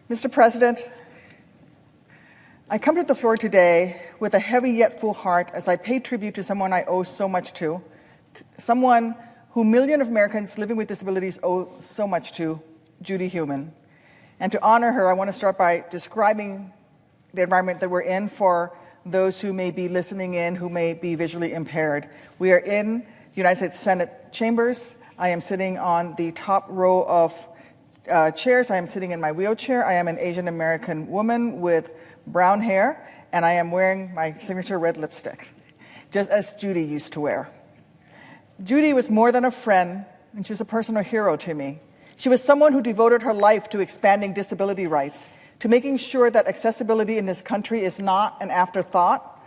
Mr. President, I come to the floor today with a heavy yet full heart as I pay tribute to someone I owe so much to, someone who millions of Americans living with disabilities owe so much to, Judy Heumann. And to honor her, I want to start by describing the environment that we're in for those who may be listening in, who may be visually impaired. We are in the United States Senate chambers. I am sitting on the top row of chairs. I am sitting in my wheelchair. I am an Asian American woman with brown hair, and I am wearing my signature red lipstick, just as Judy used to wear. Judy was more than a friend, and she was a personal hero to me. She was someone who devoted her life to expanding disability rights, to making sure that accessibility in this country is not an afterthought,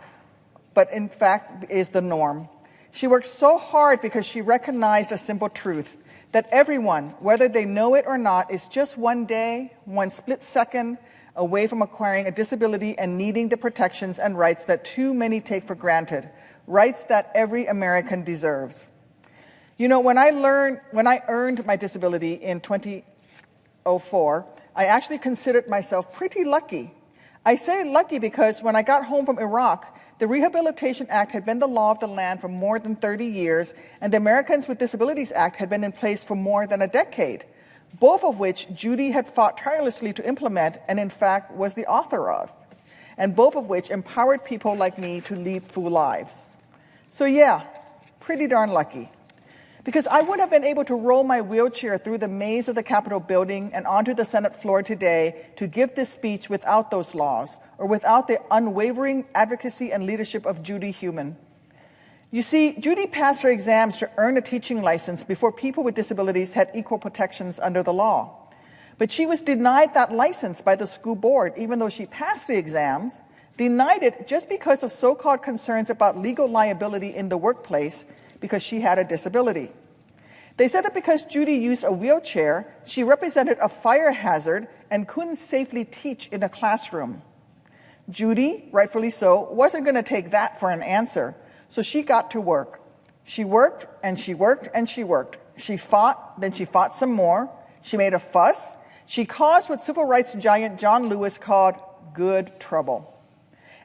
but in fact is the norm. She worked so hard because she recognized a simple truth, that everyone, whether they know it or not, is just one day, one split second away from acquiring a disability and needing the protections and rights that too many take for granted, rights that every American deserves. You know, when I earned my disability in 2004, I actually considered myself pretty lucky. I say lucky because when I got home from Iraq, the Rehabilitation Act had been the law of the land for more than 30 years, and the Americans with Disabilities Act had been in place for more than a decade, both of which Judy had fought tirelessly to implement and in fact was the author of, and both of which empowered people like me to lead full lives. So yeah, pretty darn lucky. Because I wouldn't have been able to roll my wheelchair through the maze of the Capitol building and onto the Senate floor today to give this speech without those laws, or without the unwavering advocacy and leadership of Judy Heumann. You see, Judy passed her exams to earn a teaching license before people with disabilities had equal protections under the law. But she was denied that license by the school board, even though she passed the exams, denied it just because of so-called concerns about legal liability in the workplace because she had a disability. They said that because Judy used a wheelchair, she represented a fire hazard and couldn't safely teach in a classroom. Judy, rightfully so, wasn't going to take that for an answer, so she got to work. She worked, and she worked, and she worked. She fought, then she fought some more. She made a fuss. She caused what civil rights giant John Lewis called good trouble.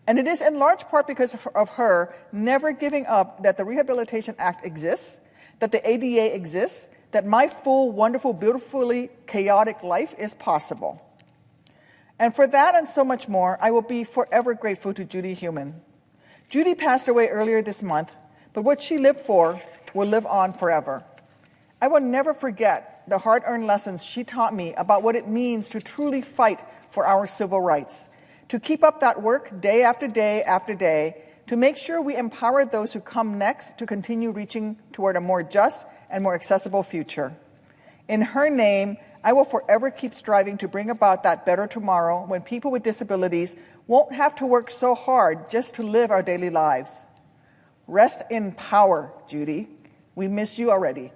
And it is in large part because of her never giving up that the Rehabilitation Act exists, that the ADA exists, that my full, wonderful, beautifully chaotic life is possible. And for that and so much more, I will be forever grateful to Judy Heumann. Judy passed away earlier this month, but what she lived for will live on forever. I will never forget the hard-earned lessons she taught me about what it means to truly fight for our civil rights, to keep up that work day after day after day, to make sure we empower those who come next to continue reaching toward a more just and more accessible future. In her name, I will forever keep striving to bring about that better tomorrow when people with disabilities won't have to work so hard just to live our daily lives. Rest in power, Judy. We miss you already.